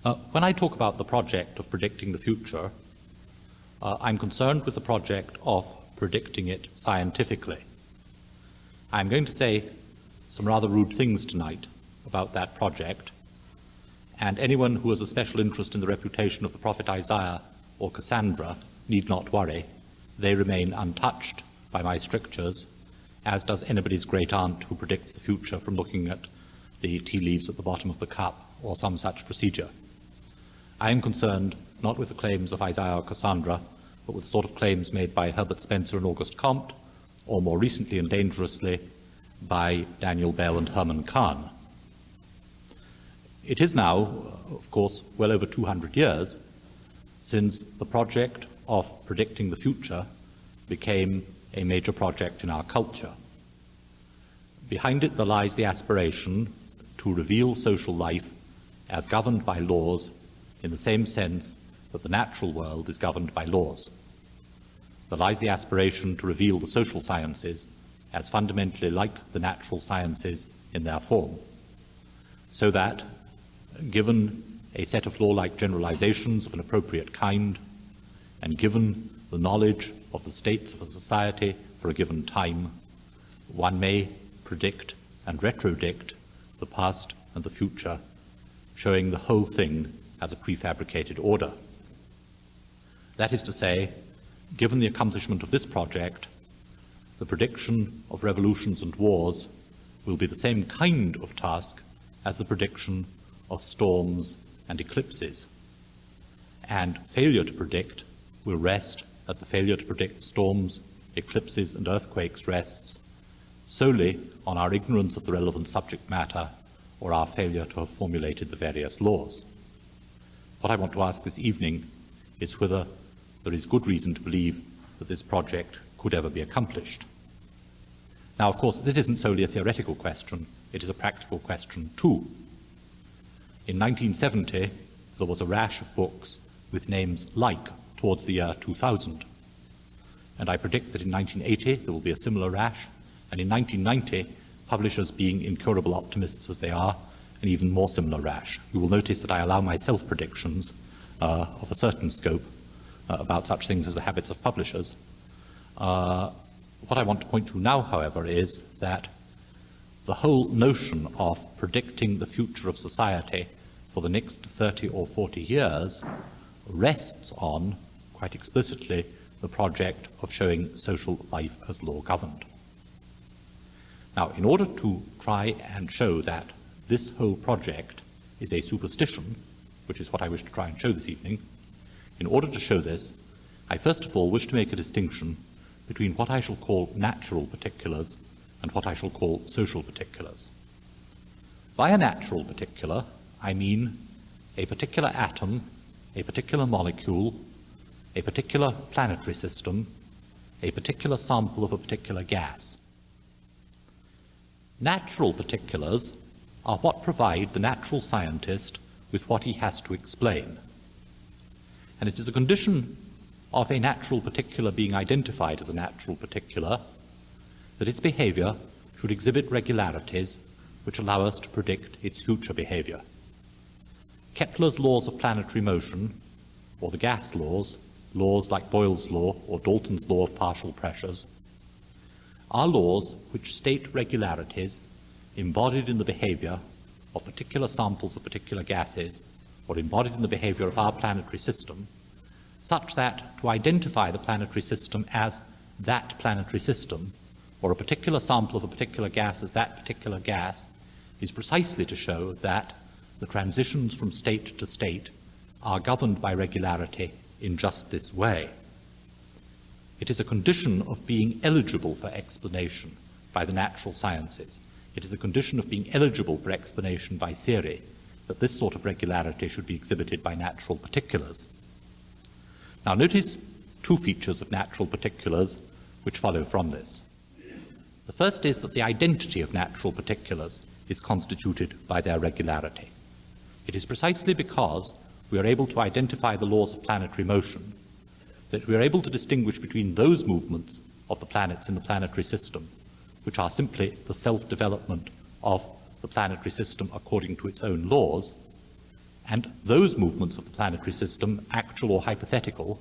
When I talk about the project of predicting the future, I'm concerned with the project of predicting it scientifically. I'm going to say some rather rude things tonight about that project, and anyone who has a special interest in the reputation of the prophet Isaiah or Cassandra need not worry. They remain untouched by my strictures, as does anybody's great aunt who predicts the future from looking at the tea leaves at the bottom of the cup or some such procedure. I am concerned not with the claims of Isaiah or Cassandra, but with the sort of claims made by Herbert Spencer and Auguste Comte, or more recently and dangerously by Daniel Bell and Herman Kahn. It is now, of course, well over 200 years since the project of predicting the future became a major project in our culture. Behind it there lies the aspiration to reveal social life as governed by laws in the same sense that the natural world is governed by laws. There lies the aspiration to reveal the social sciences as fundamentally like the natural sciences in their form, so that, given a set of law-like generalizations of an appropriate kind, and given the knowledge of the states of a society for a given time, one may predict and retrodict the past and the future, showing the whole thing as a prefabricated order. That is to say, given the accomplishment of this project, the prediction of revolutions and wars will be the same kind of task as the prediction of storms and eclipses. And failure to predict will rest, as the failure to predict storms, eclipses, and earthquakes rests, solely on our ignorance of the relevant subject matter or our failure to have formulated the various laws. What I want to ask this evening is whether there is good reason to believe that this project could ever be accomplished. Now, of course, this isn't solely a theoretical question, it is a practical question too. In 1970, there was a rash of books with names like towards the year 2000. And I predict that in 1980 there will be a similar rash, and in 1990, publishers being incurable optimists as they are, an even more similar rash. You will notice that I allow myself predictions of a certain scope about such things as the habits of publishers. What I want to point to now, however, is that the whole notion of predicting the future of society for the next 30 or 40 years rests on, quite explicitly, the project of showing social life as law governed. Now, in order to try and show that this whole project is a superstition, which is what I wish to try and show this evening, in order to show this, I first of all wish to make a distinction between what I shall call natural particulars and what I shall call social particulars. By a natural particular, I mean a particular atom, a particular molecule, a particular planetary system, a particular sample of a particular gas. Natural particulars are what provide the natural scientist with what he has to explain. And it is a condition of a natural particular being identified as a natural particular that its behavior should exhibit regularities which allow us to predict its future behavior. Kepler's laws of planetary motion, or the gas laws, laws like Boyle's law or Dalton's law of partial pressures, are laws which state regularities embodied in the behavior of particular samples of particular gases, or embodied in the behavior of our planetary system, such that to identify the planetary system as that planetary system, or a particular sample of a particular gas as that particular gas, is precisely to show that the transitions from state to state are governed by regularity in just this way. It is a condition of being eligible for explanation by the natural sciences. It is a condition of being eligible for explanation by theory that this sort of regularity should be exhibited by natural particulars. Now notice two features of natural particulars which follow from this. The first is that the identity of natural particulars is constituted by their regularity. It is precisely because we are able to identify the laws of planetary motion that we are able to distinguish between those movements of the planets in the planetary system, which are simply the self-development of the planetary system according to its own laws, and those movements of the planetary system, actual or hypothetical,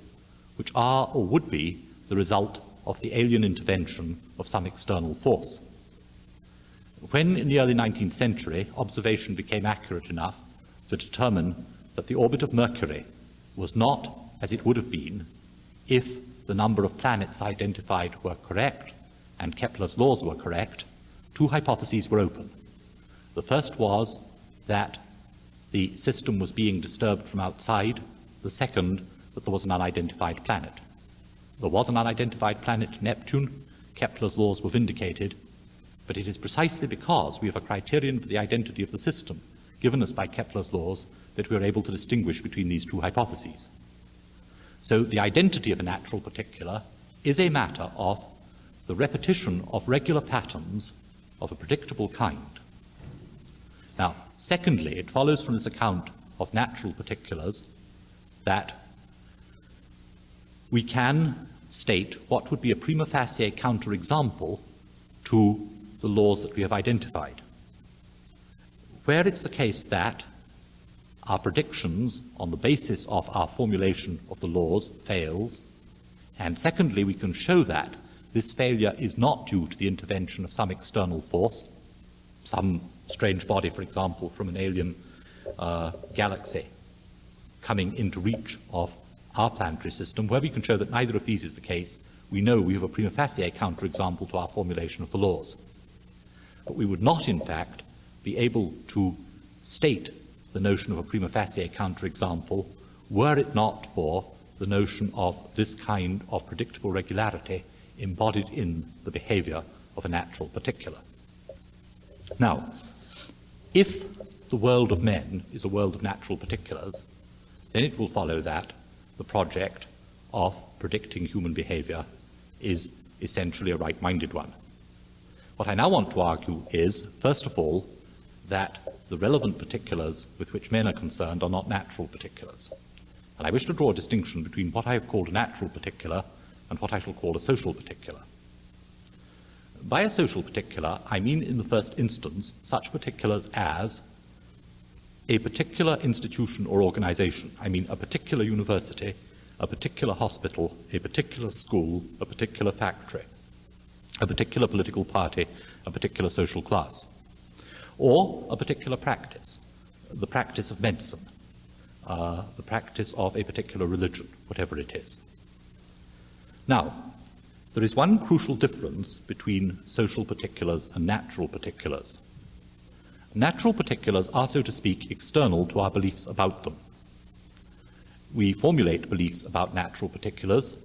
which are or would be the result of the alien intervention of some external force. When, in the early 19th century, observation became accurate enough to determine that the orbit of Mercury was not as it would have been if the number of planets identified were correct and Kepler's laws were correct, two hypotheses were open. The first was that the system was being disturbed from outside. The second, that there was an unidentified planet. There was an unidentified planet, Neptune. Kepler's laws were vindicated. But it is precisely because we have a criterion for the identity of the system given us by Kepler's laws that we are able to distinguish between these two hypotheses. So the identity of a natural particular is a matter of the repetition of regular patterns of a predictable kind. Now, secondly, it follows from this account of natural particulars that we can state what would be a prima facie counterexample to the laws that we have identified. Where it's the case that our predictions on the basis of our formulation of the laws fails, and secondly, we can show that this failure is not due to the intervention of some external force, some strange body, for example, from an alien galaxy coming into reach of our planetary system. Where we can show that neither of these is the case, we know we have a prima facie counterexample to our formulation of the laws. But we would not, in fact, be able to state the notion of a prima facie counterexample were it not for the notion of this kind of predictable regularity embodied in the behavior of a natural particular. Now, if the world of men is a world of natural particulars, then it will follow that the project of predicting human behavior is essentially a right-minded one. What I now want to argue is, first of all, that the relevant particulars with which men are concerned are not natural particulars. And I wish to draw a distinction between what I have called a natural particular and what I shall call a social particular. By a social particular, I mean in the first instance such particulars as a particular institution or organization. I mean a particular university, a particular hospital, a particular school, a particular factory, a particular political party, a particular social class, or a particular practice, the practice of medicine, the practice of a particular religion, whatever it is. Now, there is one crucial difference between social particulars and natural particulars. Natural particulars are, so to speak, external to our beliefs about them. We formulate beliefs about natural particulars,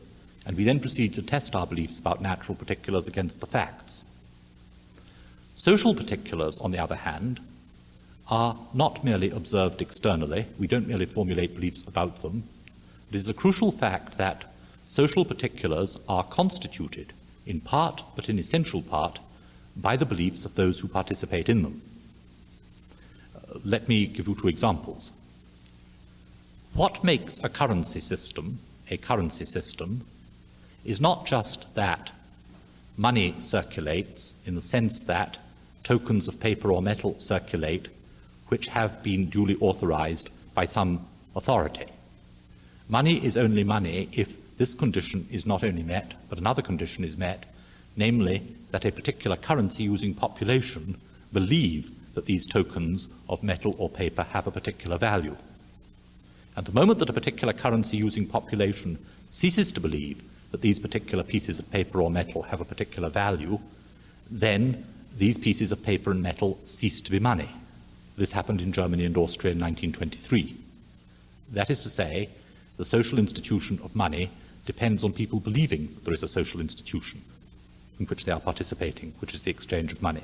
and we then proceed to test our beliefs about natural particulars against the facts. Social particulars, on the other hand, are not merely observed externally. We don't merely formulate beliefs about them. It is a crucial fact that social particulars are constituted, in part, but in essential part, by the beliefs of those who participate in them. Let me give you two examples. What makes a currency system is not just that money circulates in the sense that tokens of paper or metal circulate which have been duly authorized by some authority. Money is only money if this condition is not only met, but another condition is met, namely that a particular currency-using population believe that these tokens of metal or paper have a particular value. And the moment that a particular currency-using population ceases to believe that these particular pieces of paper or metal have a particular value, then these pieces of paper and metal cease to be money. This happened in Germany and Austria in 1923. That is to say, the social institution of money depends on people believing that there is a social institution in which they are participating, which is the exchange of money.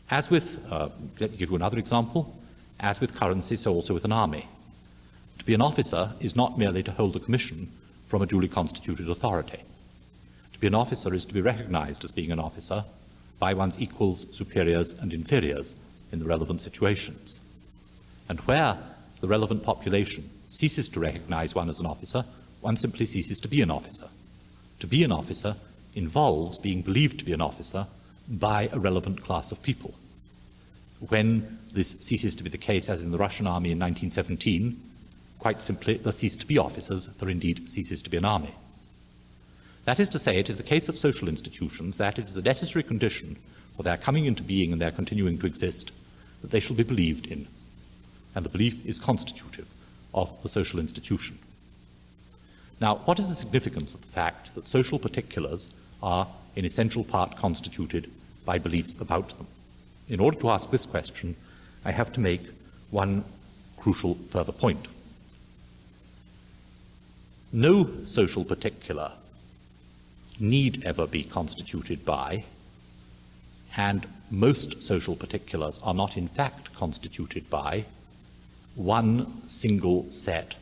As with, let me give you another example, as with currency, so also with an army. To be an officer is not merely to hold a commission from a duly constituted authority. To be an officer is to be recognized as being an officer by one's equals, superiors, and inferiors in the relevant situations. And where the relevant population ceases to recognize one as an officer, one simply ceases to be an officer. To be an officer involves being believed to be an officer by a relevant class of people. When this ceases to be the case, as in the Russian army in 1917, quite simply, there cease to be officers, there indeed ceases to be an army. That is to say, it is the case of social institutions that it is a necessary condition for their coming into being and their continuing to exist that they shall be believed in, and the belief is constitutive of the social institution. Now, what is the significance of the fact that social particulars are in essential part constituted by beliefs about them? In order to ask this question, I have to make one crucial further point. No social particular need ever be constituted by, and most social particulars are not in fact constituted by, one single set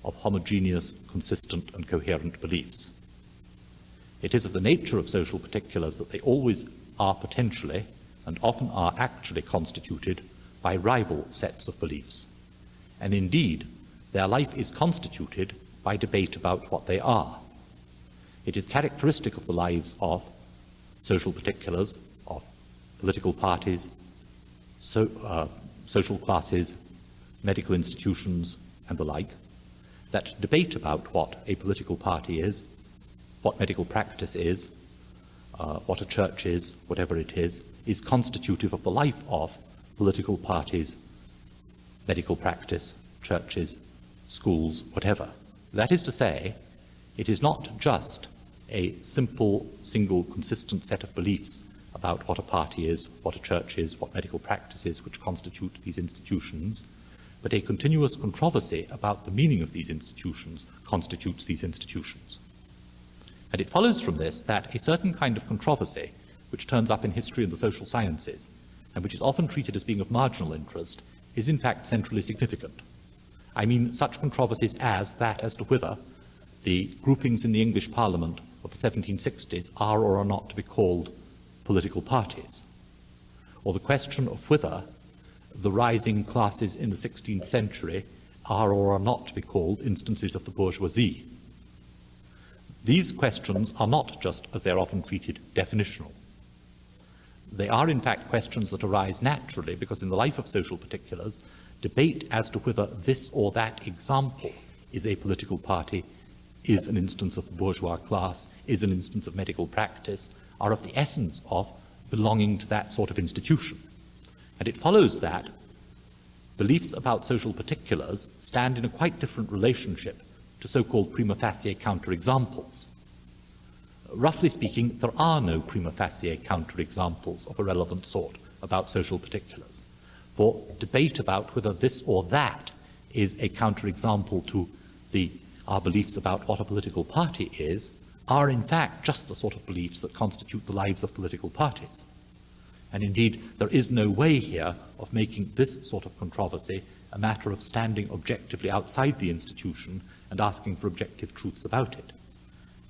of homogeneous, consistent and coherent beliefs. It is of the nature of social particulars that they always are potentially and often are actually constituted by rival sets of beliefs. And indeed, their life is constituted by debate about what they are. It is characteristic of the lives of social particulars, of political parties, social classes, medical institutions, and the like, that debate about what a political party is, what medical practice is, what a church is, whatever it is constitutive of the life of political parties, medical practice, churches, schools, whatever. That is to say, it is not just a simple, single, consistent set of beliefs about what a party is, what a church is, what medical practice is, which constitute these institutions, but a continuous controversy about the meaning of these institutions constitutes these institutions. And it follows from this that a certain kind of controversy, which turns up in history and the social sciences, and which is often treated as being of marginal interest, is in fact centrally significant. I mean such controversies as that as to whether the groupings in the English Parliament of the 1760s are or are not to be called political parties, or the question of whether the rising classes in the 16th century are or are not to be called instances of the bourgeoisie. These questions are not just, as they are often treated, definitional. They are in fact questions that arise naturally because in the life of social particulars, debate as to whether this or that example is a political party, is an instance of the bourgeois class, is an instance of medical practice, are of the essence of belonging to that sort of institution. And it follows that beliefs about social particulars stand in a quite different relationship to so-called prima facie counterexamples. Roughly speaking, there are no prima facie counterexamples of a relevant sort about social particulars. For debate about whether this or that is a counterexample to our beliefs about what a political party is, are in fact just the sort of beliefs that constitute the lives of political parties. And indeed, there is no way here of making this sort of controversy a matter of standing objectively outside the institution and asking for objective truths about it.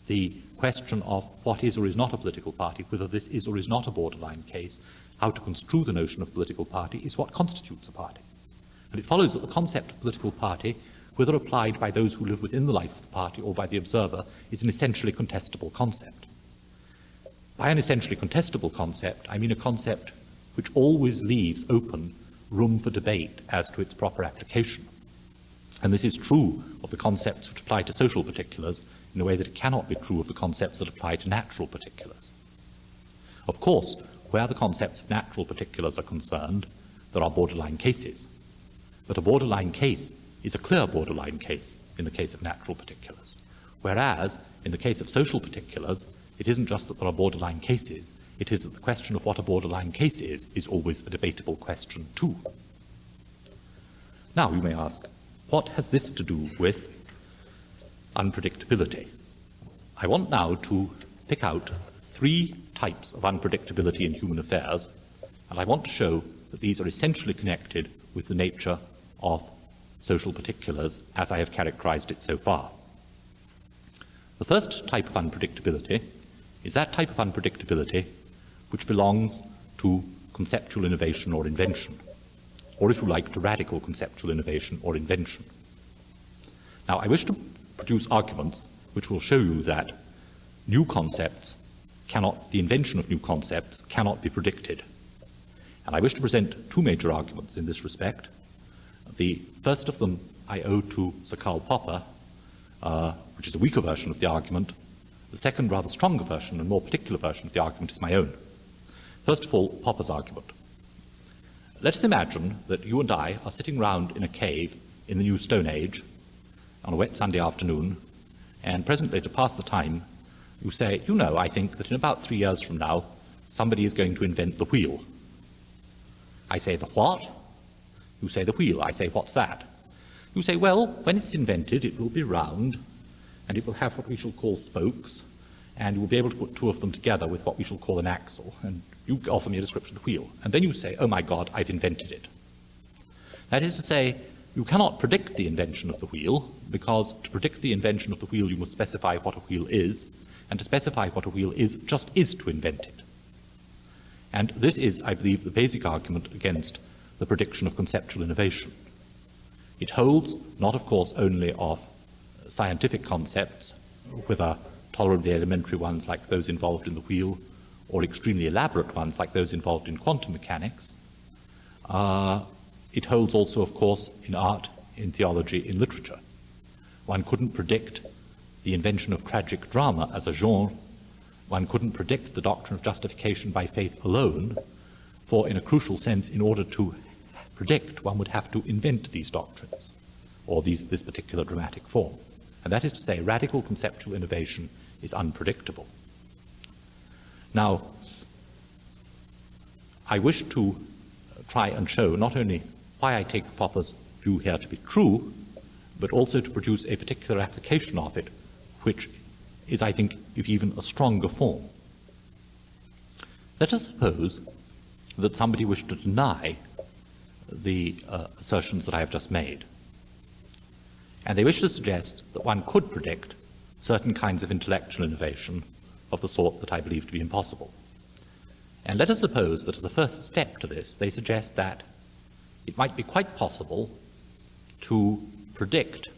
The question of what is or is not a political party, whether this is or is not a borderline case, how to construe the notion of political party, is what constitutes a party. And it follows that the concept of political party, whether applied by those who live within the life of the party or by the observer, is an essentially contestable concept. By an essentially contestable concept, I mean a concept which always leaves open room for debate as to its proper application. And this is true of the concepts which apply to social particulars in a way that it cannot be true of the concepts that apply to natural particulars. Of course, where the concepts of natural particulars are concerned, there are borderline cases. But a borderline case is a clear borderline case in the case of natural particulars. Whereas, in the case of social particulars, it isn't just that there are borderline cases, it is that the question of what a borderline case is always a debatable question too. Now, you may ask, what has this to do with unpredictability? I want now to pick out 3 types of unpredictability in human affairs, and I want to show that these are essentially connected with the nature of social particulars as I have characterized it so far. The first type of unpredictability is that type of unpredictability which belongs to conceptual innovation or invention, or if you like, to radical conceptual innovation or invention. Now, I wish to produce arguments which will show you that the invention of new concepts cannot be predicted. And I wish to present two major arguments in this respect. The first of them I owe to Sir Karl Popper, which is a weaker version of the argument. The second, rather stronger version and more particular version of the argument is my own. First of all, Popper's argument. Let us imagine that you and I are sitting round in a cave in the New Stone Age on a wet Sunday afternoon, and presently, to pass the time, you say, you know, I think that in about 3 years from now, somebody is going to invent the wheel. I say, the what? You say, the wheel. I say, what's that? You say, well, when it's invented, it will be round, and it will have what we shall call spokes, and you will be able to put two of them together with what we shall call an axle, and you offer me a description of the wheel. And then you say, oh my God, I've invented it. That is to say, you cannot predict the invention of the wheel, because to predict the invention of the wheel, you must specify what a wheel is, and to specify what a wheel is just is to invent it. And this is, I believe, the basic argument against the prediction of conceptual innovation. It holds not, of course, only of scientific concepts, whether tolerably elementary ones like those involved in the wheel, or extremely elaborate ones like those involved in quantum mechanics. It holds also, of course, in art, in theology, in literature. One couldn't predict the invention of tragic drama as a genre. One couldn't predict the doctrine of justification by faith alone, for in a crucial sense, in order to predict, one would have to invent these doctrines, or this particular dramatic form. And that is to say, radical conceptual innovation is unpredictable. Now, I wish to try and show not only why I take Popper's view here to be true, but also to produce a particular application of it, which is, I think, if even a stronger form. Let us suppose that somebody wished to deny the assertions that I have just made. And they wish to suggest that one could predict certain kinds of intellectual innovation of the sort that I believe to be impossible. And let us suppose that as a first step to this, they suggest that it might be quite possible to predict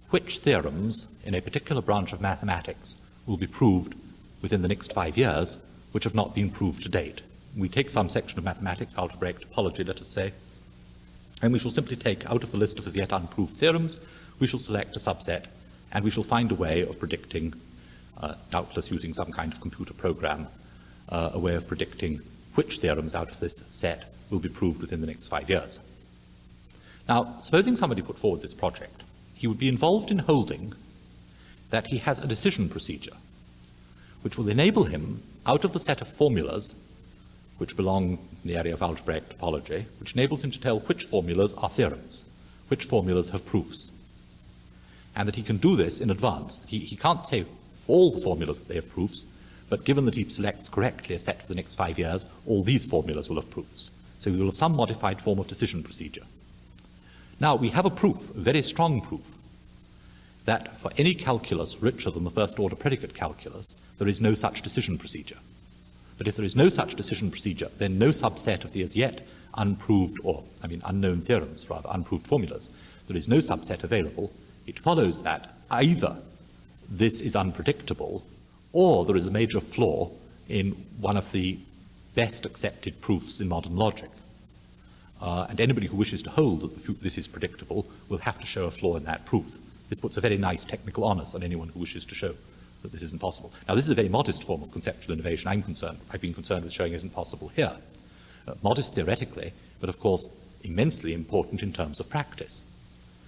which theorems in a particular branch of mathematics will be proved within the next 5 years, which have not been proved to date. We take some section of mathematics, algebraic topology, let us say, and we shall simply take out of the list of as yet unproved theorems, we shall select a subset, and we shall find a way of predicting, doubtless using some kind of computer program, a way of predicting which theorems out of this set will be proved within the next 5 years. Now, supposing somebody put forward this project, he would be involved in holding that he has a decision procedure which will enable him, out of the set of formulas which belong in the area of algebraic topology, which enables him to tell which formulas are theorems, which formulas have proofs, and that he can do this in advance. He can't say all the formulas that they have proofs, but given that he selects correctly a set for the next 5 years, all these formulas will have proofs. So we will have some modified form of decision procedure. Now, we have a proof, a very strong proof, that for any calculus richer than the first-order predicate calculus, there is no such decision procedure. But if there is no such decision procedure, then no subset of the as yet unproved, unknown theorems, rather, unproved formulas, there is no subset available. It follows that either this is unpredictable, or there is a major flaw in one of the best accepted proofs in modern logic. And anybody who wishes to hold that this is predictable will have to show a flaw in that proof. This puts a very nice technical onus on anyone who wishes to show that this isn't possible. Now, this is a very modest form of conceptual innovation I've been concerned with showing isn't possible here. Modest theoretically, but of course immensely important in terms of practice.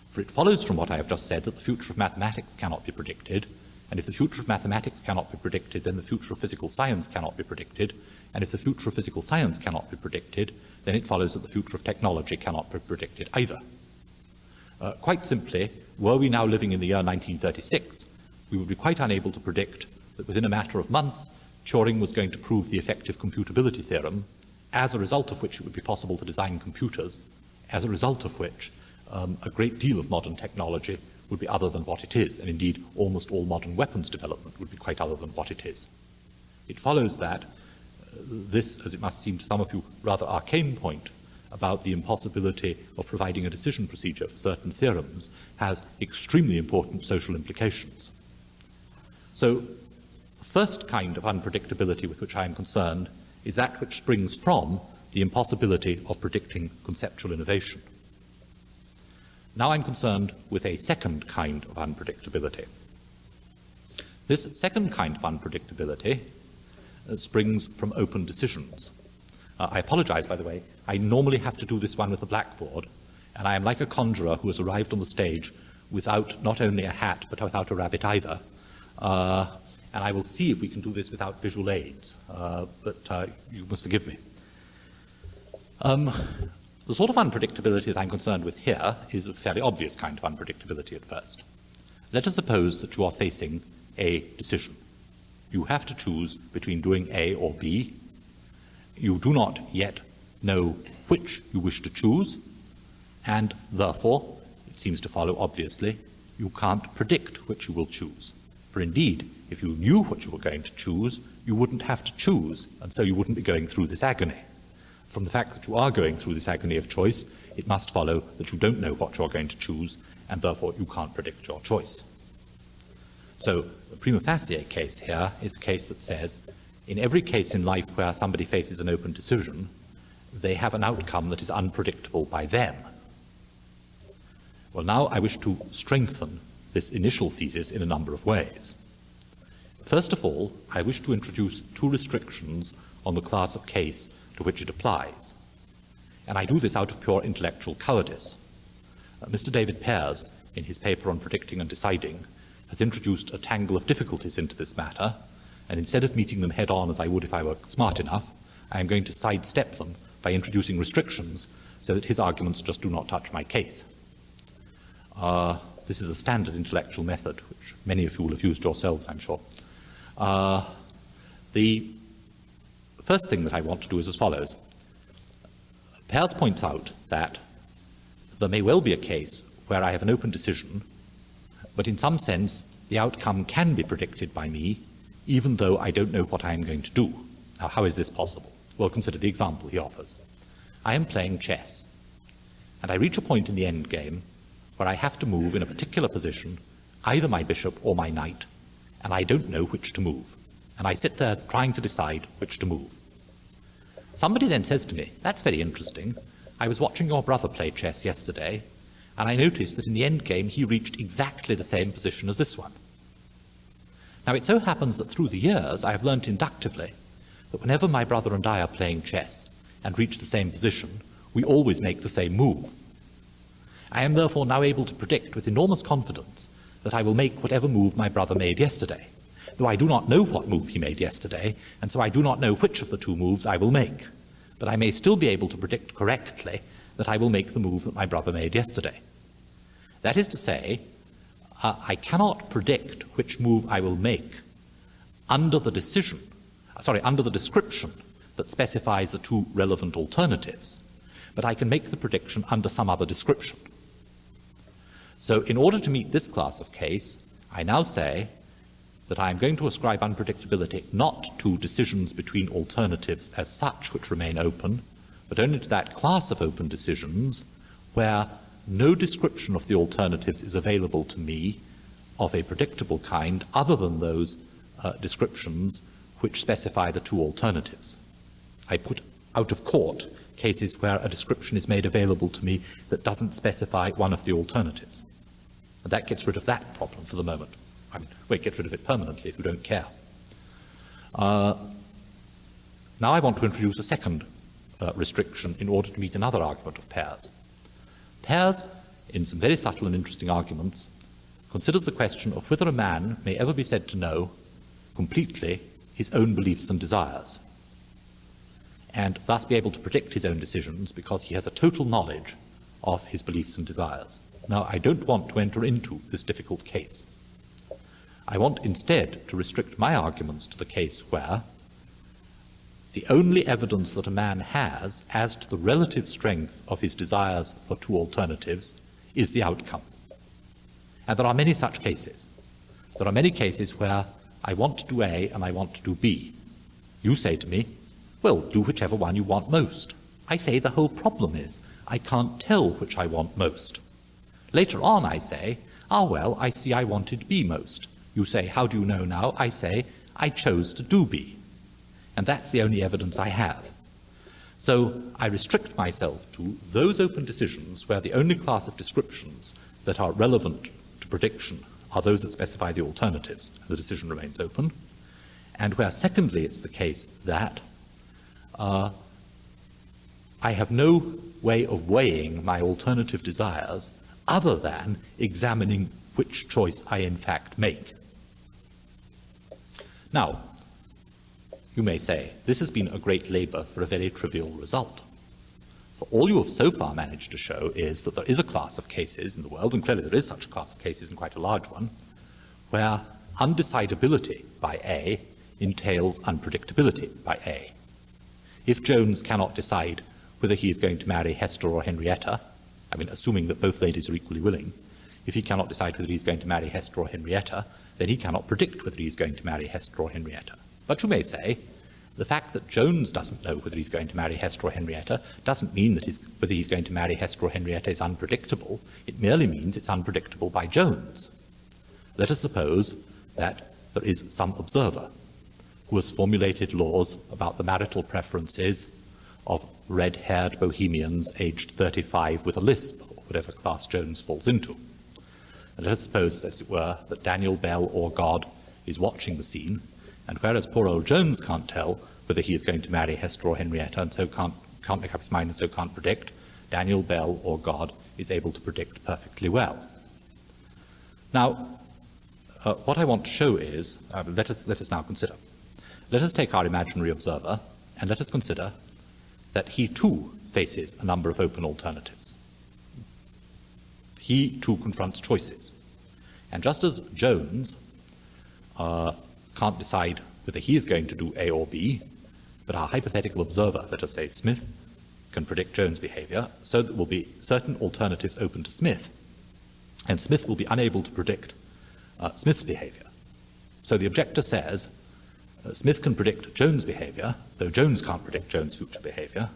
For it follows from what I have just said that the future of mathematics cannot be predicted, and if the future of mathematics cannot be predicted, then the future of physical science cannot be predicted, and if the future of physical science cannot be predicted, then it follows that the future of technology cannot be predicted either. Quite simply, were we now living in the year 1936, we would be quite unable to predict that within a matter of months, Turing was going to prove the effective computability theorem, as a result of which it would be possible to design computers, as a result of which a great deal of modern technology would be other than what it is, and indeed almost all modern weapons development would be quite other than what it is. It follows that this, as it must seem to some of you, rather arcane point about the impossibility of providing a decision procedure for certain theorems has extremely important social implications. So, the first kind of unpredictability with which I am concerned is that which springs from the impossibility of predicting conceptual innovation. Now I'm concerned with a second kind of unpredictability. This second kind of unpredictability springs from open decisions. I apologize, by the way. I normally have to do this one with a blackboard, and I am like a conjurer who has arrived on the stage without not only a hat, but without a rabbit either. And I will see if we can do this without visual aids, but you must forgive me. The sort of unpredictability that I'm concerned with here is a fairly obvious kind of unpredictability at first. Let us suppose that you are facing a decision. You have to choose between doing A or B. You do not yet know which you wish to choose, and therefore, it seems to follow obviously, you can't predict which you will choose. For indeed, if you knew what you were going to choose, you wouldn't have to choose, and so you wouldn't be going through this agony. From the fact that you are going through this agony of choice, it must follow that you don't know what you are going to choose, and therefore you can't predict your choice. So the prima facie case here is the case that says, in every case in life where somebody faces an open decision, they have an outcome that is unpredictable by them. Well, now I wish to strengthen this initial thesis in a number of ways. First of all, I wish to introduce two restrictions on the class of case to which it applies. And I do this out of pure intellectual cowardice. Mr. David Pears, in his paper on predicting and deciding, has introduced a tangle of difficulties into this matter, and instead of meeting them head-on as I would if I were smart enough, I am going to sidestep them by introducing restrictions so that his arguments just do not touch my case. This is a standard intellectual method, which many of you will have used yourselves, I'm sure. The first thing that I want to do is as follows. Pears points out that there may well be a case where I have an open decision, but in some sense the outcome can be predicted by me, even though I don't know what I am going to do. Now, how is this possible? Well, consider the example he offers. I am playing chess, and I reach a point in the end game where I have to move in a particular position, either my bishop or my knight, and I don't know which to move. And I sit there trying to decide which to move. Somebody then says to me, "That's very interesting. I was watching your brother play chess yesterday, and I noticed that in the end game he reached exactly the same position as this one." Now, it so happens that through the years I have learnt inductively that whenever my brother and I are playing chess and reach the same position, we always make the same move. I am therefore now able to predict with enormous confidence that I will make whatever move my brother made yesterday, though I do not know what move he made yesterday, and so I do not know which of the two moves I will make. But I may still be able to predict correctly that I will make the move that my brother made yesterday. That is to say, I cannot predict which move I will make under the description that specifies the two relevant alternatives, but I can make the prediction under some other description. So in order to meet this class of case, I now say that I am going to ascribe unpredictability not to decisions between alternatives as such which remain open, but only to that class of open decisions where no description of the alternatives is available to me of a predictable kind other than those descriptions which specify the two alternatives. I put out of court cases where a description is made available to me that doesn't specify one of the alternatives. And that gets rid of that problem for the moment. Well, it gets rid of it permanently if you don't care. Now I want to introduce a second restriction in order to meet another argument of Pears. Pears, in some very subtle and interesting arguments, considers the question of whether a man may ever be said to know completely his own beliefs and desires, and thus be able to predict his own decisions because he has a total knowledge of his beliefs and desires. Now, I don't want to enter into this difficult case. I want instead to restrict my arguments to the case where the only evidence that a man has as to the relative strength of his desires for two alternatives is the outcome. And there are many such cases. There are many cases where I want to do A and I want to do B. You say to me, "Well, do whichever one you want most." I say the whole problem is I can't tell which I want most. Later on I say, well, I see I wanted B most. You say, "How do you know now?" I say, "I chose to do B." And that's the only evidence I have. So I restrict myself to those open decisions where the only class of descriptions that are relevant to prediction are those that specify the alternatives. The decision remains open. And where, secondly, it's the case that I have no way of weighing my alternative desires other than examining which choice I in fact make. Now, you may say, this has been a great labor for a very trivial result. For all you have so far managed to show is that there is a class of cases in the world, and clearly there is such a class of cases and quite a large one, where undecidability by A entails unpredictability by A. If Jones cannot decide whether he is going to marry Hester or Henrietta, I mean, assuming that both ladies are equally willing, if he cannot decide whether he is going to marry Hester or Henrietta, then he cannot predict whether he is going to marry Hester or Henrietta. But you may say, the fact that Jones doesn't know whether he's going to marry Hester or Henrietta doesn't mean that whether he's going to marry Hester or Henrietta is unpredictable. It merely means it's unpredictable by Jones. Let us suppose that there is some observer who has formulated laws about the marital preferences of red-haired bohemians aged 35 with a lisp, or whatever class Jones falls into. And let us suppose, as it were, that Daniel Bell or God is watching the scene, and whereas poor old Jones can't tell whether he is going to marry Hester or Henrietta, and so can't make up his mind and so can't predict, Daniel Bell or God is able to predict perfectly well. Now, what I want to show is, let us now consider. Let us take our imaginary observer, and let us consider that he too faces a number of open alternatives. He too confronts choices. And just as Jones can't decide whether he is going to do A or B, but our hypothetical observer, let us say Smith, can predict Jones' behavior, so there will be certain alternatives open to Smith, and Smith will be unable to predict Smith's behavior. So the objector says, Smith can predict Jones' behavior, though Jones can't predict Jones' future behavior,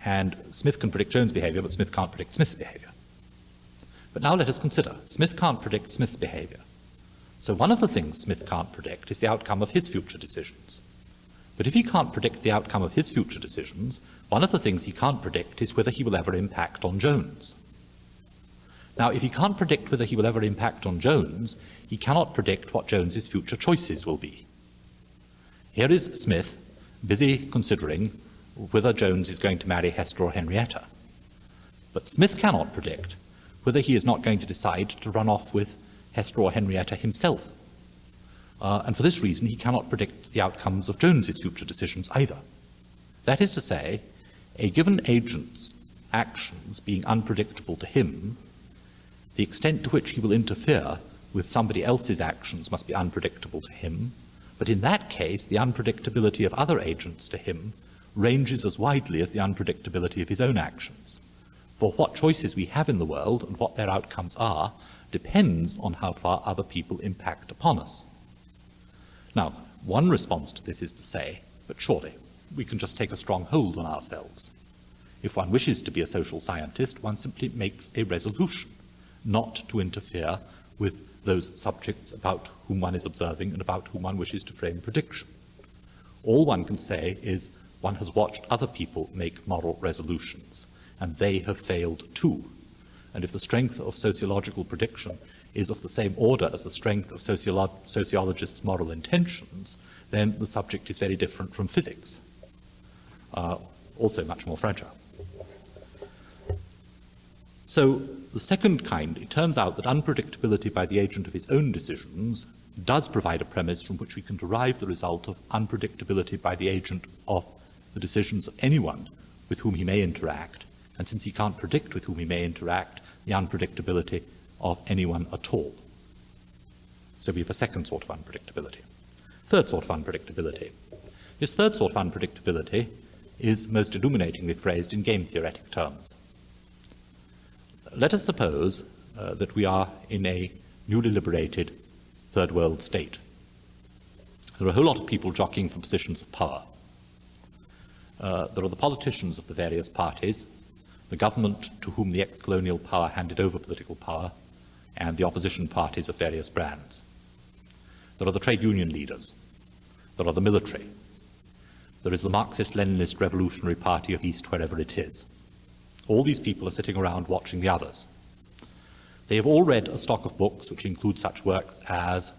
and Smith can predict Jones' behavior, but Smith can't predict Smith's behavior. But now let us consider, Smith can't predict Smith's behavior. So one of the things Smith can't predict is the outcome of his future decisions. But if he can't predict the outcome of his future decisions, one of the things he can't predict is whether he will ever impact on Jones. Now, if he can't predict whether he will ever impact on Jones, he cannot predict what Jones's future choices will be. Here is Smith busy considering whether Jones is going to marry Hester or Henrietta. But Smith cannot predict whether he is not going to decide to run off with Hester or Henrietta himself. And for this reason, he cannot predict the outcomes of Jones's future decisions either. That is to say, a given agent's actions being unpredictable to him, the extent to which he will interfere with somebody else's actions must be unpredictable to him, but in that case, the unpredictability of other agents to him ranges as widely as the unpredictability of his own actions. For what choices we have in the world and what their outcomes are depends on how far other people impact upon us. Now, one response to this is to say, but surely we can just take a strong hold on ourselves. If one wishes to be a social scientist, one simply makes a resolution not to interfere with those subjects about whom one is observing and about whom one wishes to frame prediction. All one can say is one has watched other people make moral resolutions, and they have failed too. And if the strength of sociological prediction is of the same order as the strength of sociologists' moral intentions, then the subject is very different from physics, also much more fragile. So the second kind, it turns out that unpredictability by the agent of his own decisions does provide a premise from which we can derive the result of unpredictability by the agent of the decisions of anyone with whom he may interact, and since he can't predict with whom he may interact, the unpredictability of anyone at all. So we have a second sort of unpredictability. Third sort of unpredictability. This third sort of unpredictability is most illuminatingly phrased in game theoretic terms. Let us suppose that we are in a newly liberated third world state. There are a whole lot of people jockeying for positions of power. There are the politicians of the various parties, the government to whom the ex-colonial power handed over political power, and the opposition parties of various brands. There are the trade union leaders. There are the military. There is the Marxist-Leninist Revolutionary Party of East, wherever it is. All these people are sitting around watching the others. They have all read a stock of books which include such works as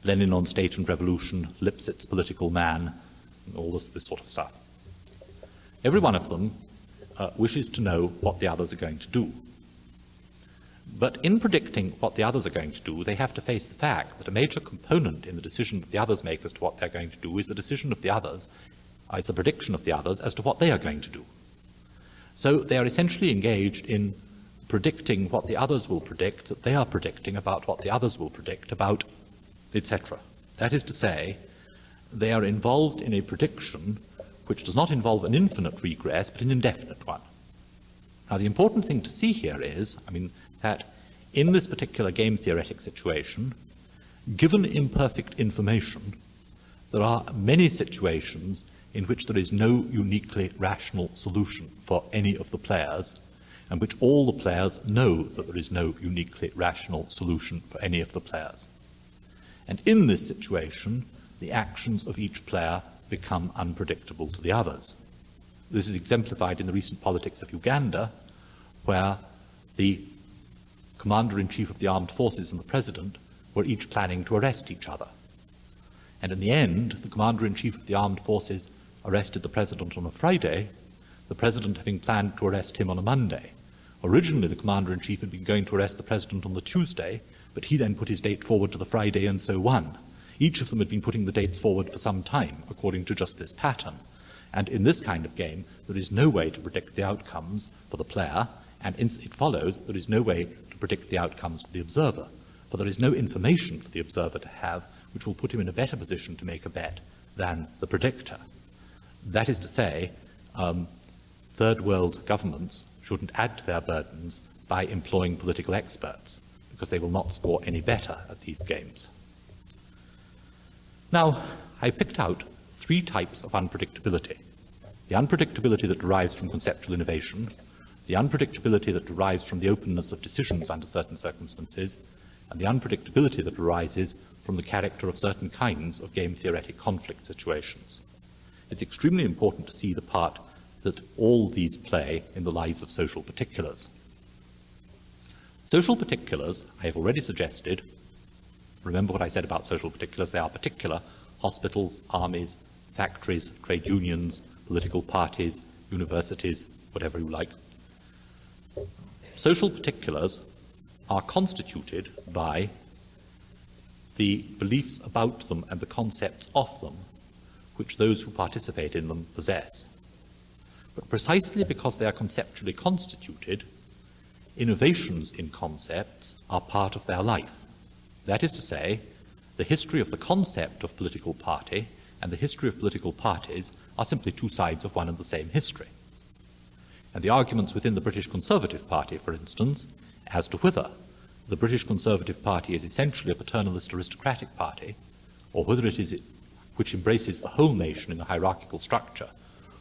Lenin on State and Revolution, Lipsitz Political Man, and all this sort of stuff. Every one of them wishes to know what the others are going to do. But in predicting what the others are going to do, they have to face the fact that a major component in the decision that the others make as to what they're going to do is the decision of the others, is the prediction of the others as to what they are going to do. So they are essentially engaged in predicting what the others will predict, that they are predicting about what the others will predict about, etc. That is to say, they are involved in a prediction which does not involve an infinite regress, but an indefinite one. Now, the important thing to see here is, that in this particular game theoretic situation, given imperfect information, there are many situations in which there is no uniquely rational solution for any of the players, and which all the players know that there is no uniquely rational solution for any of the players. And in this situation, the actions of each player become unpredictable to the others. This is exemplified in the recent politics of Uganda, where the Commander-in-Chief of the Armed Forces and the President were each planning to arrest each other. And in the end, the Commander-in-Chief of the Armed Forces arrested the President on a Friday, the President having planned to arrest him on a Monday. Originally, the Commander-in-Chief had been going to arrest the President on the Tuesday, but he then put his date forward to the Friday and so won. Each of them had been putting the dates forward for some time, according to just this pattern. And in this kind of game, there is no way to predict the outcomes for the player, and it follows there is no way to predict the outcomes for the observer, for there is no information for the observer to have which will put him in a better position to make a bet than the predictor. That is to say, third world governments shouldn't add to their burdens by employing political experts, because they will not score any better at these games. Now, I've picked out three types of unpredictability. The unpredictability that derives from conceptual innovation, the unpredictability that derives from the openness of decisions under certain circumstances, and the unpredictability that arises from the character of certain kinds of game theoretic conflict situations. It's extremely important to see the part that all these play in the lives of social particulars. Social particulars, I have already suggested, remember what I said about social particulars, they are particular: hospitals, armies, factories, trade unions, political parties, universities, whatever you like. Social particulars are constituted by the beliefs about them and the concepts of them which those who participate in them possess. But precisely because they are conceptually constituted, innovations in concepts are part of their life. That is to say, the history of the concept of political party and the history of political parties are simply two sides of one and the same history. And the arguments within the British Conservative Party, for instance, as to whether the British Conservative Party is essentially a paternalist aristocratic party, or whether it is which embraces the whole nation in a hierarchical structure,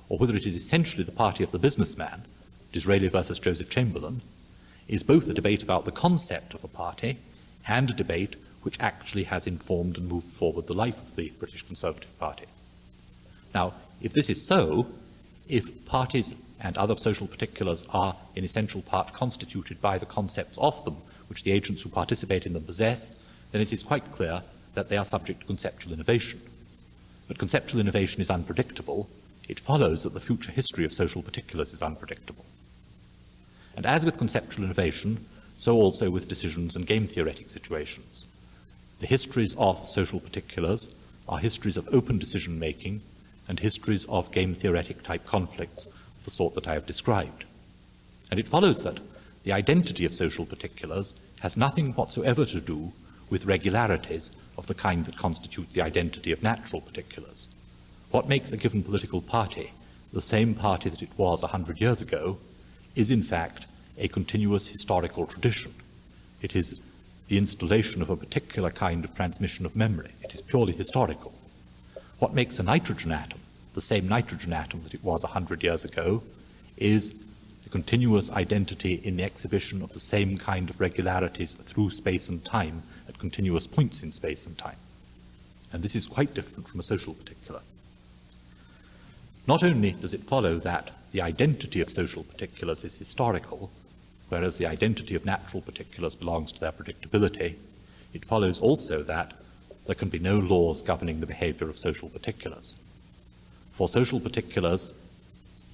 or whether it is essentially the party of the businessman, Disraeli versus Joseph Chamberlain, is both a debate about the concept of a party and a debate which actually has informed and moved forward the life of the British Conservative Party. Now, if this is so, if parties and other social particulars are in essential part constituted by the concepts of them, which the agents who participate in them possess, then it is quite clear that they are subject to conceptual innovation. But conceptual innovation is unpredictable. It follows that the future history of social particulars is unpredictable. And as with conceptual innovation, so also with decisions and game theoretic situations. The histories of social particulars are histories of open decision-making and histories of game theoretic type conflicts of the sort that I have described. And it follows that the identity of social particulars has nothing whatsoever to do with regularities of the kind that constitute the identity of natural particulars. What makes a given political party the same party that it was 100 years ago is in fact a continuous historical tradition. It is the installation of a particular kind of transmission of memory. It is purely historical. What makes a nitrogen atom the same nitrogen atom that it was 100 years ago is the continuous identity in the exhibition of the same kind of regularities through space and time at continuous points in space and time. And this is quite different from a social particular. not only does it follow that the identity of social particulars is historical, whereas the identity of natural particulars belongs to their predictability, it follows also that there can be no laws governing the behavior of social particulars. For social particulars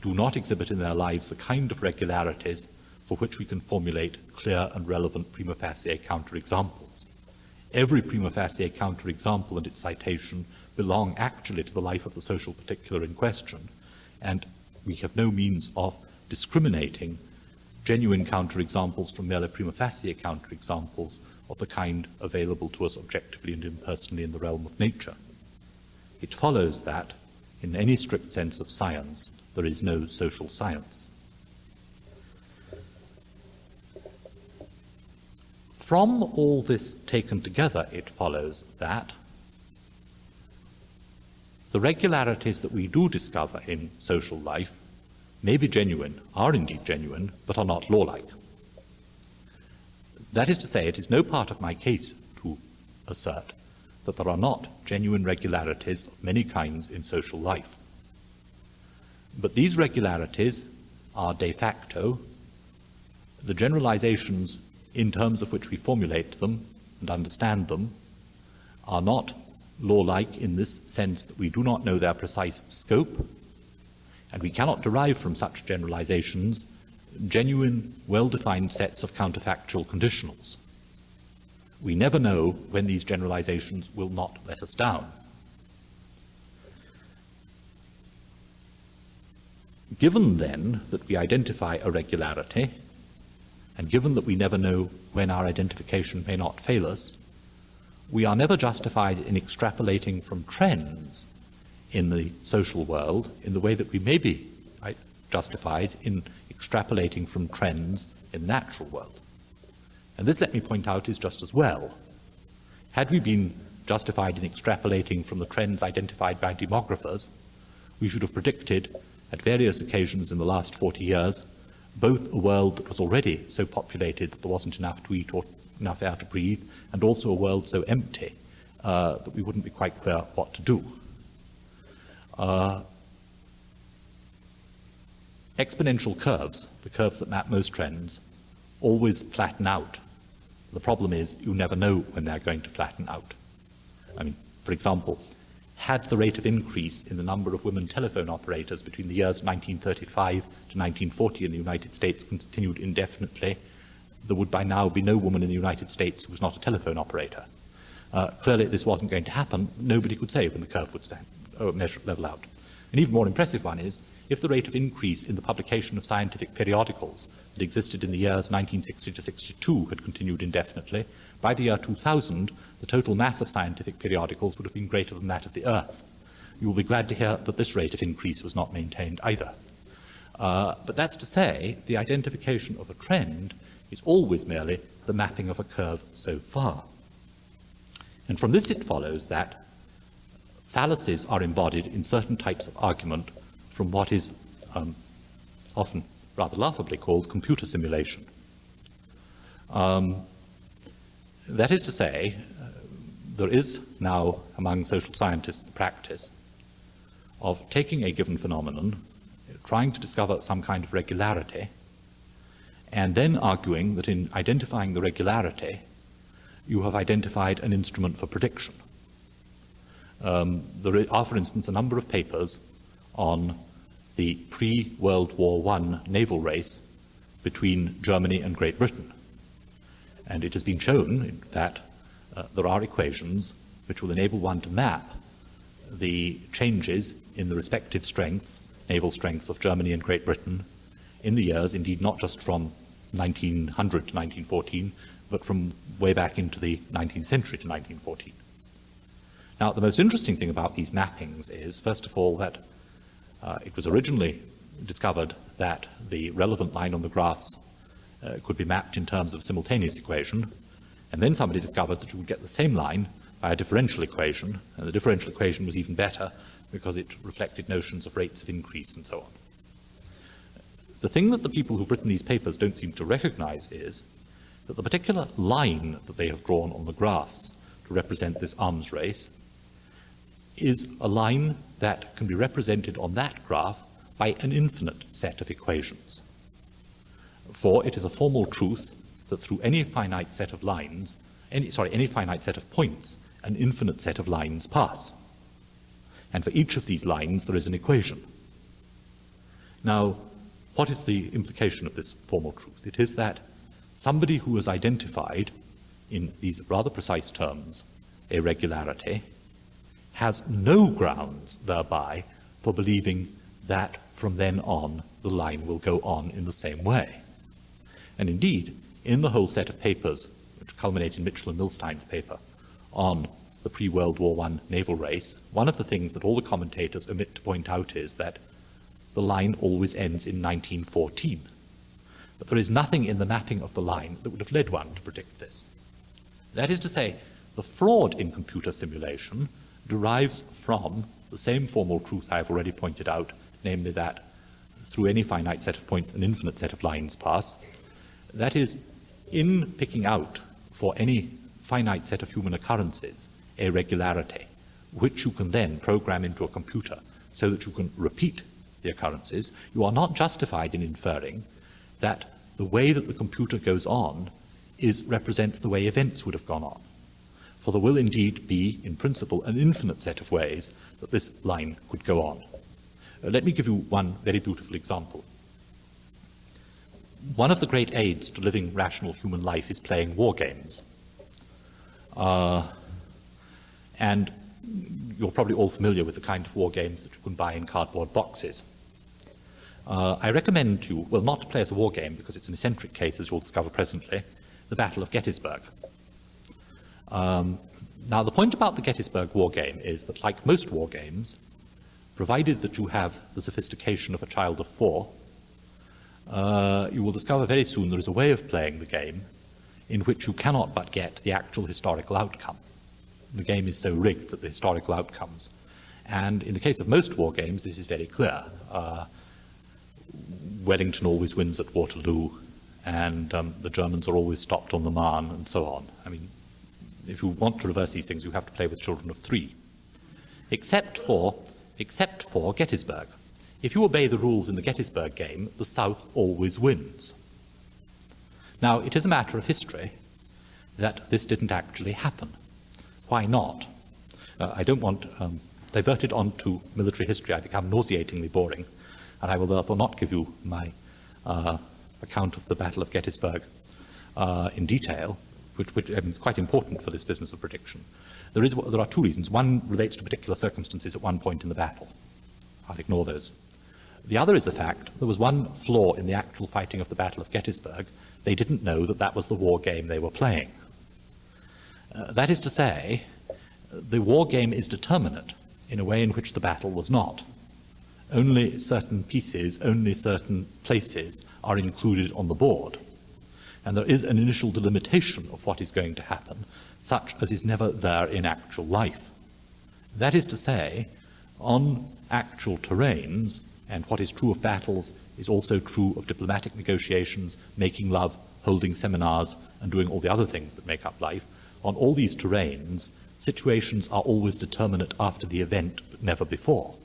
do not exhibit in their lives the kind of regularities for which we can formulate clear and relevant prima facie counterexamples. Every prima facie counterexample and its citation belong actually to the life of the social particular in question, and we have no means of discriminating genuine counterexamples from merely prima facie counterexamples of the kind available to us objectively and impersonally in the realm of nature. It follows that, in any strict sense of science, there is no social science. From all this taken together, it follows that the regularities that we do discover in social life may be genuine, are indeed genuine, but are not law-like. That is to say, it is no part of my case to assert that there are not genuine regularities of many kinds in social life. But these regularities are de facto the generalizations in terms of which we formulate them and understand them are not law-like in this sense that we do not know their precise scope, and we cannot derive from such generalizations genuine, well-defined sets of counterfactual conditionals. We never know when these generalizations will not let us down. Given, then, that we identify a regularity, and given that we never know when our identification may not fail us, we are never justified in extrapolating from trends in the social world in the way that we may be justified in extrapolating from trends in the natural world. And this, let me point out, is just as well. Had we been justified in extrapolating from the trends identified by demographers, we should have predicted at various occasions in the last 40 years both a world that was already so populated that there wasn't enough to eat or enough air to breathe, and also a world so empty that we wouldn't be quite clear what to do. Exponential curves, the curves that map most trends, always flatten out. The problem is you never know when they're going to flatten out. I mean, for example, had the rate of increase in the number of women telephone operators between the years 1935 to 1940 in the United States continued indefinitely, there would by now be no woman in the United States who was not a telephone operator. Clearly this wasn't going to happen. Nobody could say when the curve would level out. An even more impressive one is, if the rate of increase in the publication of scientific periodicals that existed in the years 1960 to 62 had continued indefinitely, by the year 2000, the total mass of scientific periodicals would have been greater than that of the Earth. You will be glad to hear that this rate of increase was not maintained either. But that's to say, the identification of a trend is always merely the mapping of a curve so far. And from this it follows that fallacies are embodied in certain types of argument from what is often rather laughably called computer simulation. That is to say, there is now among social scientists the practice of taking a given phenomenon, trying to discover some kind of regularity, and then arguing that in identifying the regularity, you have identified an instrument for prediction. There are, for instance, a number of papers on the pre-World War I naval race between Germany and Great Britain. And it has been shown that there are equations which will enable one to map the changes in the respective strengths, naval strengths of Germany and Great Britain in the years, indeed not just from 1900 to 1914, but from way back into the 19th century to 1914. Now, the most interesting thing about these mappings is, first of all, that it was originally discovered that the relevant line on the graphs could be mapped in terms of a simultaneous equation, and then somebody discovered that you would get the same line by a differential equation, and the differential equation was even better because it reflected notions of rates of increase and so on. The thing that the people who've written these papers don't seem to recognize is that the particular line that they have drawn on the graphs to represent this arms race is a line that can be represented on that graph by an infinite set of equations. For it is a formal truth that through any finite set of lines, any finite set of points, an infinite set of lines pass. And for each of these lines there is an equation. Now, what is the implication of this formal truth? It is that somebody who has identified, in these rather precise terms, a regularity, has no grounds thereby for believing that from then on the line will go on in the same way. And indeed, in the whole set of papers, which culminate in Mitchell and Milstein's paper on the pre-World War I naval race, one of the things that all the commentators omit to point out is that the line always ends in 1914. But there is nothing in the mapping of the line that would have led one to predict this. That is to say, the fraud in computer simulation derives from the same formal truth I have already pointed out, namely that through any finite set of points an infinite set of lines pass. That is, in picking out for any finite set of human occurrences a regularity, which you can then program into a computer so that you can repeat the occurrences, you are not justified in inferring that the way that the computer goes on represents the way events would have gone on. For there will indeed be, in principle, an infinite set of ways that this line could go on. Let me give you one very beautiful example. One of the great aids to living rational human life is playing war games. And you're probably all familiar with the kind of war games that you can buy in cardboard boxes. I recommend to you, well, not to play as a war game, because it's an eccentric case, as you'll discover presently, the Battle of Gettysburg. Now, the point about the Gettysburg war game is that, like most war games, provided that you have the sophistication of a child of 4, you will discover very soon there is a way of playing the game in which you cannot but get the actual historical outcome. The game is so rigged that the historical outcomes. And in the case of most war games, this is very clear. Wellington always wins at Waterloo, and the Germans are always stopped on the Marne, and so on. I mean, if you want to reverse these things, you have to play with children of 3. Except for Gettysburg. If you obey the rules in the Gettysburg game, the South always wins. Now, it is a matter of history that this didn't actually happen. Why not? I don't want diverted onto military history. I become nauseatingly boring, and I will therefore not give you my account of the Battle of Gettysburg in detail, which is quite important for this business of prediction. There are 2 reasons. One relates to particular circumstances at one point in the battle. I'll ignore those. The other is the fact there was one flaw in the actual fighting of the Battle of Gettysburg. They didn't know that that was the war game they were playing. That is to say, the war game is determinate in a way in which the battle was not. Only certain pieces, only certain places are included on the board. And there is an initial delimitation of what is going to happen, such as is never there in actual life. That is to say, on actual terrains, and what is true of battles is also true of diplomatic negotiations, making love, holding seminars, and doing all the other things that make up life, on all these terrains, situations are always determinate after the event, but never before.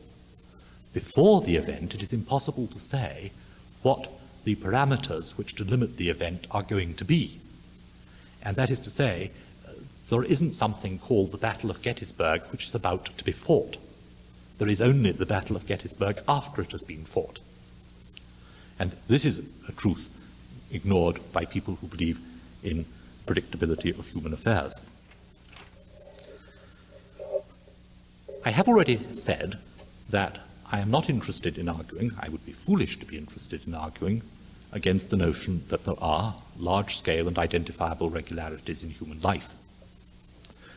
Before the event, it is impossible to say what the parameters which delimit the event are going to be. And that is to say, there isn't something called the Battle of Gettysburg which is about to be fought. There is only the Battle of Gettysburg after it has been fought. And this is a truth ignored by people who believe in predictability of human affairs. I have already said that I am not interested in arguing, I would be foolish to be interested in arguing, against the notion that there are large-scale and identifiable regularities in human life.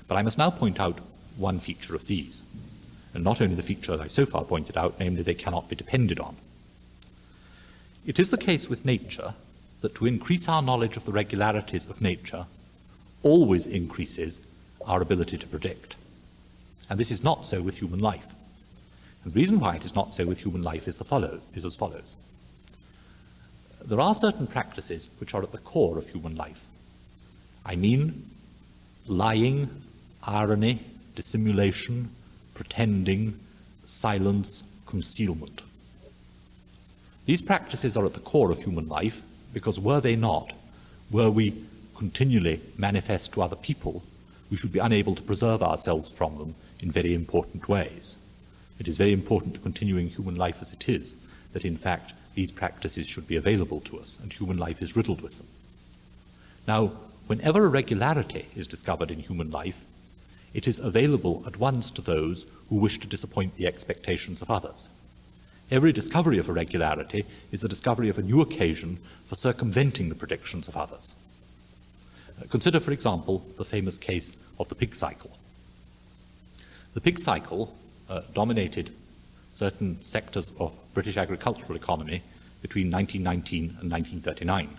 But I must now point out one feature of these, and not only the feature that I so far pointed out, namely they cannot be depended on. It is the case with nature that to increase our knowledge of the regularities of nature always increases our ability to predict. And this is not so with human life. And the reason why it is not so with human life is as follows. There are certain practices which are at the core of human life. I mean lying, irony, dissimulation, pretending, silence, concealment. These practices are at the core of human life because were they not, were we continually manifest to other people, we should be unable to preserve ourselves from them in very important ways. It is very important to continuing human life as it is that in fact these practices should be available to us, and human life is riddled with them. Now, whenever a regularity is discovered in human life, it is available at once to those who wish to disappoint the expectations of others. Every discovery of a regularity is the discovery of a new occasion for circumventing the predictions of others. Consider, for example, the famous case of the pig cycle. The pig cycle dominated certain sectors of British agricultural economy between 1919 and 1939.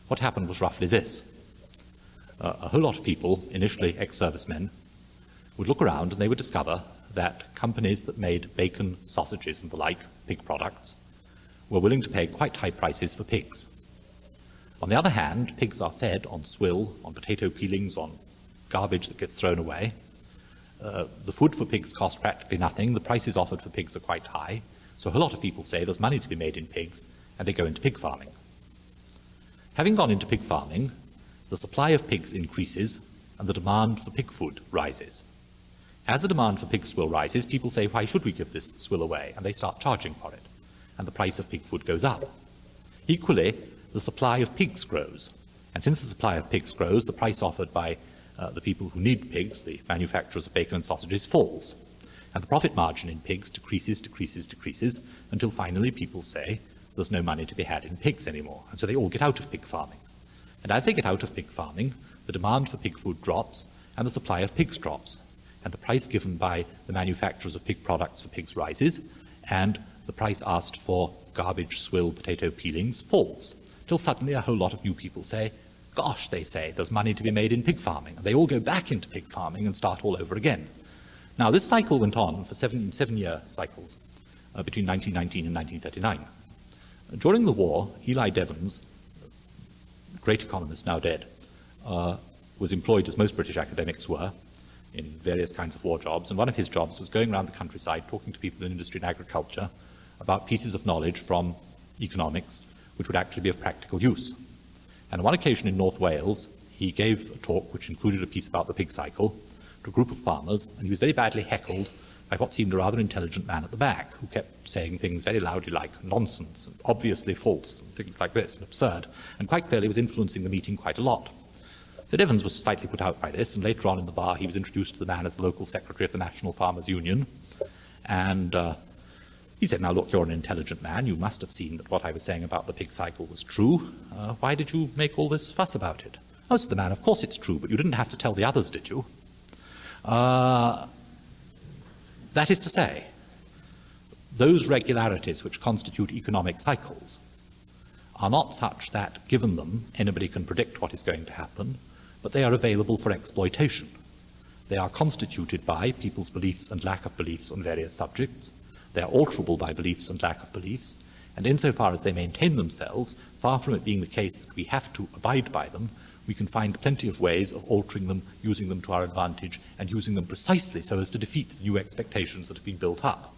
What happened was roughly this. A whole lot of people, initially ex-servicemen, would look around and they would discover that companies that made bacon, sausages and the like, pig products, were willing to pay quite high prices for pigs. On the other hand, pigs are fed on swill, on potato peelings, on garbage that gets thrown away. The food for pigs costs practically nothing. The prices offered for pigs are quite high. So a whole lot of people say there's money to be made in pigs, and they go into pig farming. Having gone into pig farming, the supply of pigs increases, and the demand for pig food rises. As the demand for pig swill rises, people say, why should we give this swill away? And they start charging for it, and the price of pig food goes up. Equally, the supply of pigs grows, and since the supply of pigs grows, the price offered by the people who need pigs, the manufacturers of bacon and sausages, falls. And the profit margin in pigs decreases, until finally people say there's no money to be had in pigs anymore. And so they all get out of pig farming. And as they get out of pig farming, the demand for pig food drops, and the supply of pigs drops. And the price given by the manufacturers of pig products for pigs rises, and the price asked for garbage, swill, potato peelings falls. Till suddenly a whole lot of new people say, gosh, they say, there's money to be made in pig farming. And they all go back into pig farming and start all over again. Now, this cycle went on for seven-year cycles between 1919 and 1939. During the war, Eli Devons, great economist now dead, was employed, as most British academics were, in various kinds of war jobs. And one of his jobs was going around the countryside talking to people in industry and agriculture about pieces of knowledge from economics which would actually be of practical use. And on one occasion in North Wales, he gave a talk which included a piece about the pig cycle to a group of farmers, and he was very badly heckled by what seemed a rather intelligent man at the back, who kept saying things very loudly like nonsense and obviously false and things like this and absurd, and quite clearly was influencing the meeting quite a lot. So Evans was slightly put out by this, and later on in the bar he was introduced to the man as the local secretary of the National Farmers Union, and he said, now look, you're an intelligent man, you must have seen that what I was saying about the pig cycle was true. Why did you make all this fuss about it? Oh, said the man, of course it's true, but you didn't have to tell the others, did you? That is to say, those regularities which constitute economic cycles are not such that, given them, anybody can predict what is going to happen, but they are available for exploitation. They are constituted by people's beliefs and lack of beliefs on various subjects. They are alterable by beliefs and lack of beliefs, and insofar as they maintain themselves, far from it being the case that we have to abide by them, we can find plenty of ways of altering them, using them to our advantage, and using them precisely so as to defeat the new expectations that have been built up.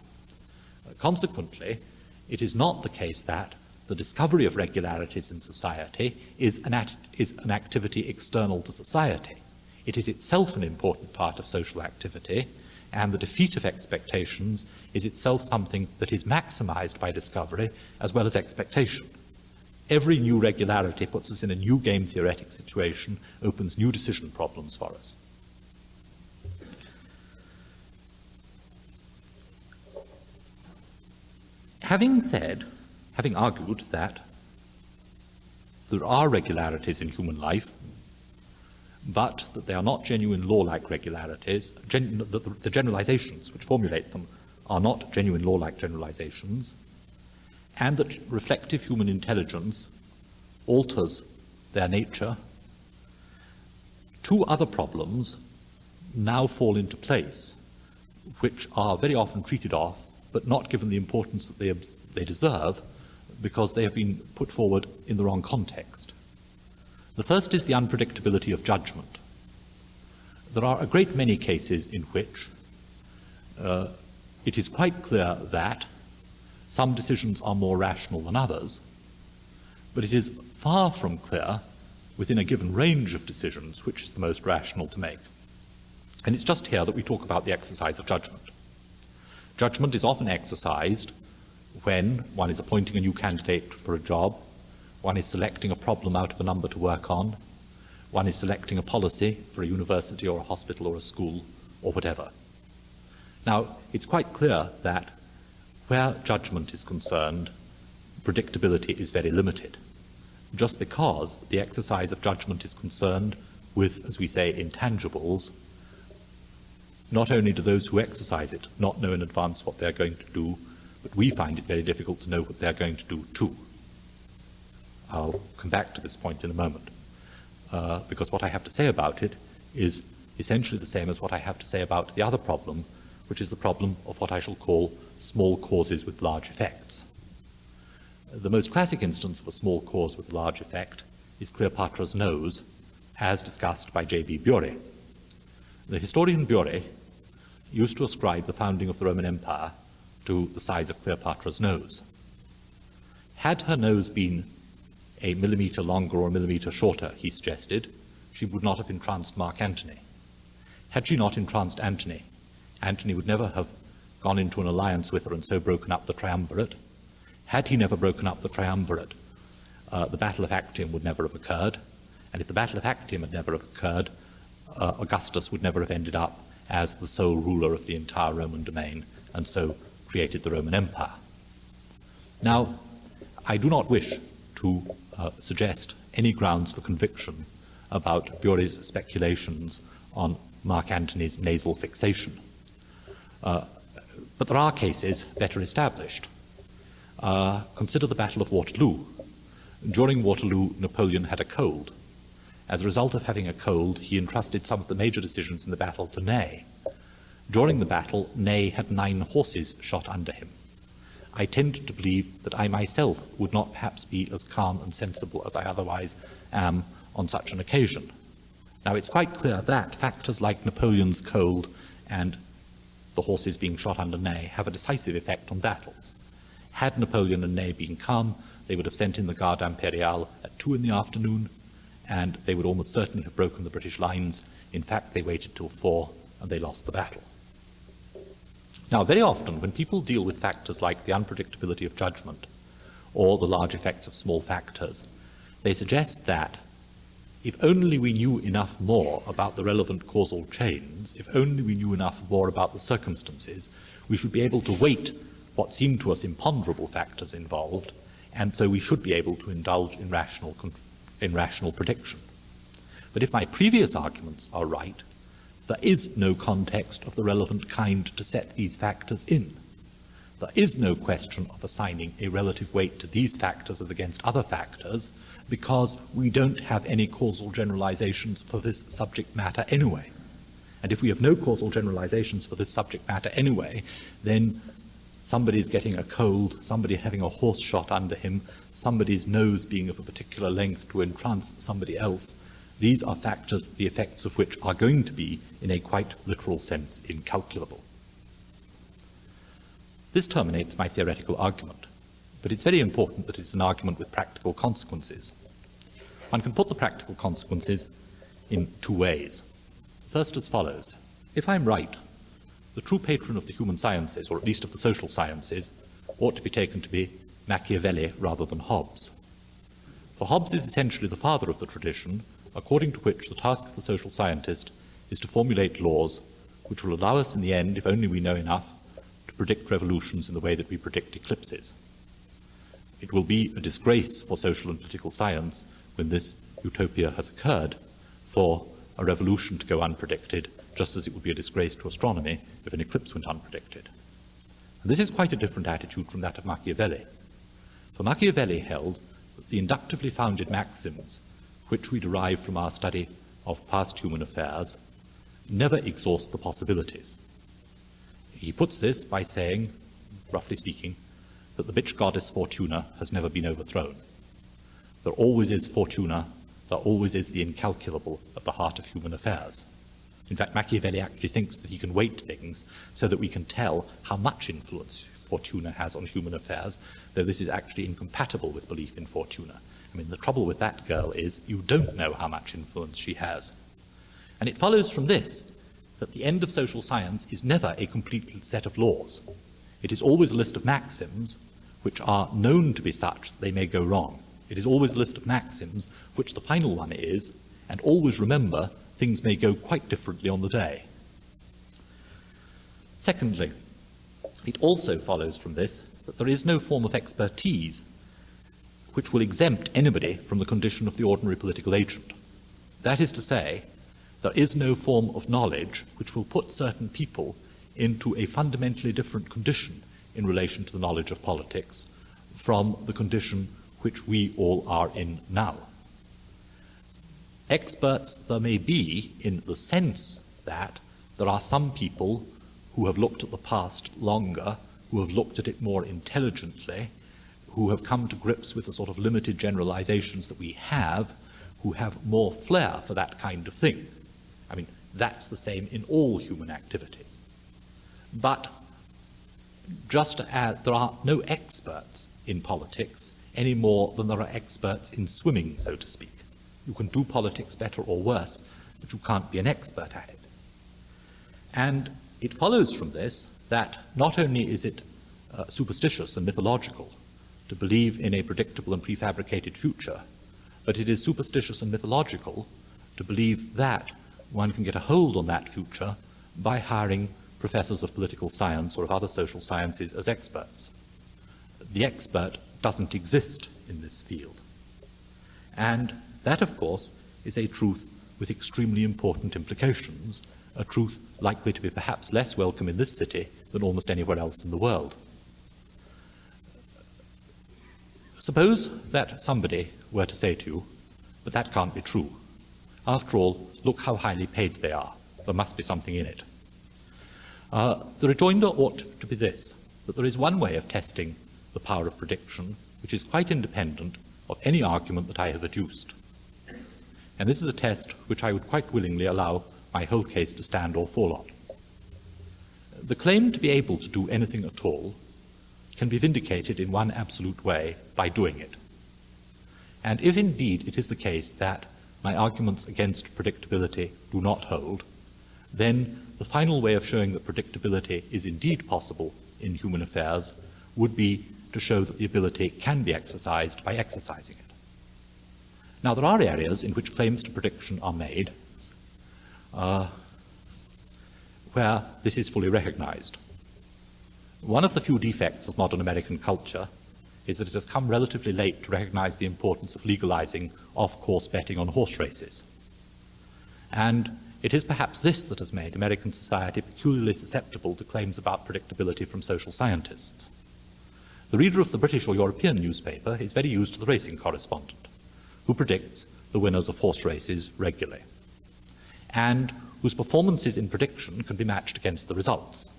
Consequently, it is not the case that the discovery of regularities in society is an activity external to society. It is itself an important part of social activity, and the defeat of expectations is itself something that is maximized by discovery as well as expectation. Every new regularity puts us in a new game theoretic situation, opens new decision problems for us. Having argued that there are regularities in human life, but that they are not genuine law-like regularities, that the generalizations which formulate them are not genuine law-like generalizations, and that reflective human intelligence alters their nature, two other problems now fall into place, which are very often treated of, but not given the importance that they deserve, because they have been put forward in the wrong context. The first is the unpredictability of judgment. There are a great many cases in which it is quite clear that some decisions are more rational than others, but it is far from clear within a given range of decisions which is the most rational to make. And it's just here that we talk about the exercise of judgment. Judgment is often exercised when one is appointing a new candidate for a job, one is selecting a problem out of a number to work on, one is selecting a policy for a university or a hospital or a school or whatever. Now, it's quite clear that where judgment is concerned, predictability is very limited, just because the exercise of judgment is concerned with, as we say, intangibles. Not only do those who exercise it not know in advance what they're going to do, but we find it very difficult to know what they're going to do too. I'll come back to this point in a moment, because what I have to say about it is essentially the same as what I have to say about the other problem, which is the problem of what I shall call small causes with large effects. The most classic instance of a small cause with a large effect is Cleopatra's nose, as discussed by J.B. Bury. The historian Bury used to ascribe the founding of the Roman Empire to the size of Cleopatra's nose. Had her nose been a millimetre longer or a millimetre shorter, he suggested, she would not have entranced Mark Antony. Had she not entranced Antony, Antony would never have gone into an alliance with her and so broken up the triumvirate. Had he never broken up the triumvirate, the Battle of Actium would never have occurred, and if the Battle of Actium had never have occurred, Augustus would never have ended up as the sole ruler of the entire Roman domain, and so created the Roman Empire. Now, I do not wish to suggest any grounds for conviction about Bury's speculations on Mark Antony's nasal fixation. But there are cases better established. Consider the Battle of Waterloo. During Waterloo, Napoleon had a cold. As a result of having a cold, he entrusted some of the major decisions in the battle to Ney. During the battle, Ney had 9 horses shot under him. I tend to believe that I myself would not perhaps be as calm and sensible as I otherwise am on such an occasion. Now, it's quite clear that factors like Napoleon's cold and the horses being shot under Ney have a decisive effect on battles. Had Napoleon and Ney been calm, they would have sent in the Garde Impériale at 2 in the afternoon, and they would almost certainly have broken the British lines. In fact, they waited till 4, and they lost the battle. Now, very often, when people deal with factors like the unpredictability of judgment or the large effects of small factors, they suggest that if only we knew enough more about the relevant causal chains, if only we knew enough more about the circumstances, we should be able to weight what seem to us imponderable factors involved, and so we should be able to indulge in rational prediction. But if my previous arguments are right, there is no context of the relevant kind to set these factors in. There is no question of assigning a relative weight to these factors as against other factors, because we don't have any causal generalizations for this subject matter anyway. And if we have no causal generalizations for this subject matter anyway, then somebody's getting a cold, somebody having a horse shot under him, somebody's nose being of a particular length to entrance somebody else, these are factors, the effects of which are going to be, in a quite literal sense, incalculable. This terminates my theoretical argument, but it's very important that it's an argument with practical consequences. One can put the practical consequences in 2 ways. First, as follows. If I'm right, the true patron of the human sciences, or at least of the social sciences, ought to be taken to be Machiavelli rather than Hobbes. For Hobbes is essentially the father of the tradition, according to which the task of the social scientist is to formulate laws which will allow us in the end, if only we know enough, to predict revolutions in the way that we predict eclipses. It will be a disgrace for social and political science when this utopia has occurred for a revolution to go unpredicted, just as it would be a disgrace to astronomy if an eclipse went unpredicted. And this is quite a different attitude from that of Machiavelli. For Machiavelli held that the inductively founded maxims which we derive from our study of past human affairs never exhaust the possibilities. He puts this by saying, roughly speaking, that the bitch goddess Fortuna has never been overthrown. There always is Fortuna, there always is the incalculable at the heart of human affairs. In fact, Machiavelli actually thinks that he can weight things so that we can tell how much influence Fortuna has on human affairs, though this is actually incompatible with belief in Fortuna. I mean, the trouble with that girl is you don't know how much influence she has. And it follows from this that the end of social science is never a complete set of laws. It is always a list of maxims which are known to be such that they may go wrong. It is always a list of maxims, of which the final one is, and always remember, things may go quite differently on the day. Secondly, it also follows from this that there is no form of expertise which will exempt anybody from the condition of the ordinary political agent. That is to say, there is no form of knowledge which will put certain people into a fundamentally different condition in relation to the knowledge of politics from the condition which we all are in now. Experts there may be in the sense that there are some people who have looked at the past longer, who have looked at it more intelligently, who have come to grips with the sort of limited generalizations that we have, who have more flair for that kind of thing. I mean, that's the same in all human activities. But just as there are no experts in politics any more than there are experts in swimming, so to speak. You can do politics better or worse, but you can't be an expert at it. And it follows from this that not only is it superstitious and mythological to believe in a predictable and prefabricated future, but it is superstitious and mythological to believe that one can get a hold on that future by hiring professors of political science or of other social sciences as experts. The expert doesn't exist in this field. And that, of course, is a truth with extremely important implications, a truth likely to be perhaps less welcome in this city than almost anywhere else in the world. Suppose that somebody were to say to you, but that can't be true. After all, look how highly paid they are. There must be something in it. The rejoinder ought to be this, that there is one way of testing the power of prediction which is quite independent of any argument that I have adduced. And this is a test which I would quite willingly allow my whole case to stand or fall on. The claim to be able to do anything at all can be vindicated in one absolute way, by doing it. And if indeed it is the case that my arguments against predictability do not hold, then the final way of showing that predictability is indeed possible in human affairs would be to show that the ability can be exercised by exercising it. Now, there are areas in which claims to prediction are made where this is fully recognized. One of the few defects of modern American culture is that it has come relatively late to recognize the importance of legalizing off-course betting on horse races. And it is perhaps this that has made American society peculiarly susceptible to claims about predictability from social scientists. The reader of the British or European newspaper is very used to the racing correspondent, who predicts the winners of horse races regularly, and whose performances in prediction can be matched against the results.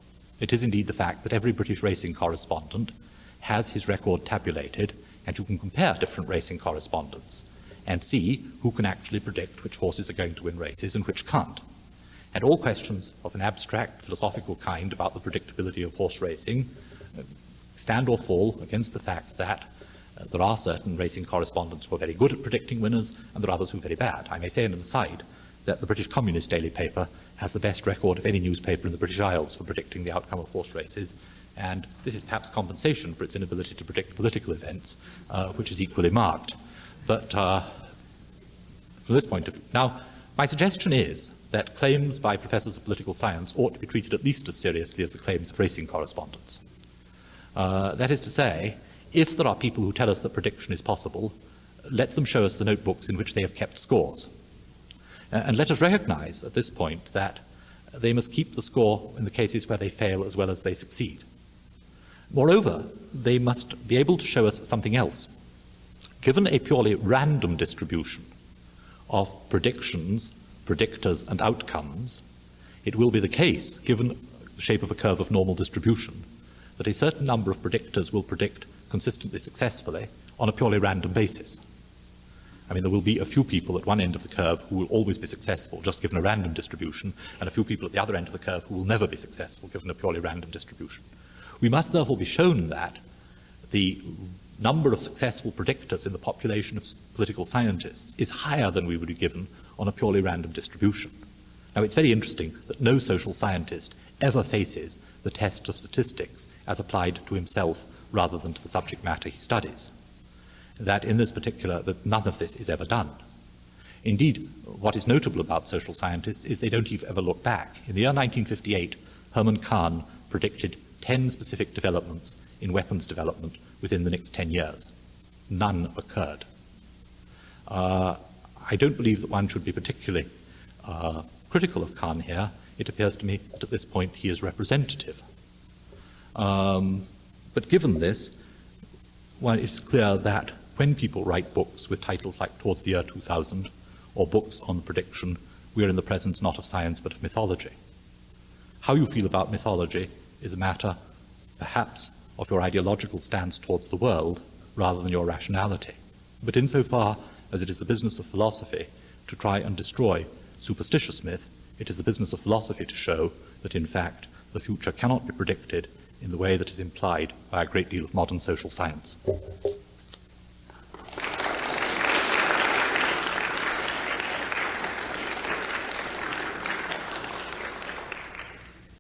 It is indeed the fact that every British racing correspondent has his record tabulated, and you can compare different racing correspondents and see who can actually predict which horses are going to win races and which can't. And all questions of an abstract philosophical kind about the predictability of horse racing stand or fall against the fact that there are certain racing correspondents who are very good at predicting winners, and there are others who are very bad. I may say in an aside that the British Communist daily paper has the best record of any newspaper in the British Isles for predicting the outcome of horse races, and this is perhaps compensation for its inability to predict political events, which is equally marked. But from this point of view, now, my suggestion is that claims by professors of political science ought to be treated at least as seriously as the claims of racing correspondents. That is to say, if there are people who tell us that prediction is possible, let them show us the notebooks in which they have kept scores. And let us recognize at this point that they must keep the score in the cases where they fail as well as they succeed. Moreover, they must be able to show us something else. Given a purely random distribution of predictions, predictors, and outcomes, it will be the case, given the shape of a curve of normal distribution, that a certain number of predictors will predict consistently successfully on a purely random basis. I mean, there will be a few people at one end of the curve who will always be successful, just given a random distribution, and a few people at the other end of the curve who will never be successful, given a purely random distribution. We must therefore be shown that the number of successful predictors in the population of political scientists is higher than we would be given on a purely random distribution. Now, it's very interesting that no social scientist ever faces the test of statistics as applied to himself rather than to the subject matter he studies. That in this particular, that none of this is ever done. Indeed, what is notable about social scientists is they don't ever look back. In the year 1958, Herman Kahn predicted 10 specific developments in weapons development within the next 10 years. None occurred. I don't believe that one should be particularly critical of Kahn here. It appears to me that at this point he is representative. But given this, well, it's clear that when people write books with titles like Towards the Year 2000 or books on prediction, we are in the presence not of science but of mythology. How you feel about mythology is a matter, perhaps, of your ideological stance towards the world rather than your rationality. But insofar as it is the business of philosophy to try and destroy superstitious myth, it is the business of philosophy to show that, in fact, the future cannot be predicted in the way that is implied by a great deal of modern social science.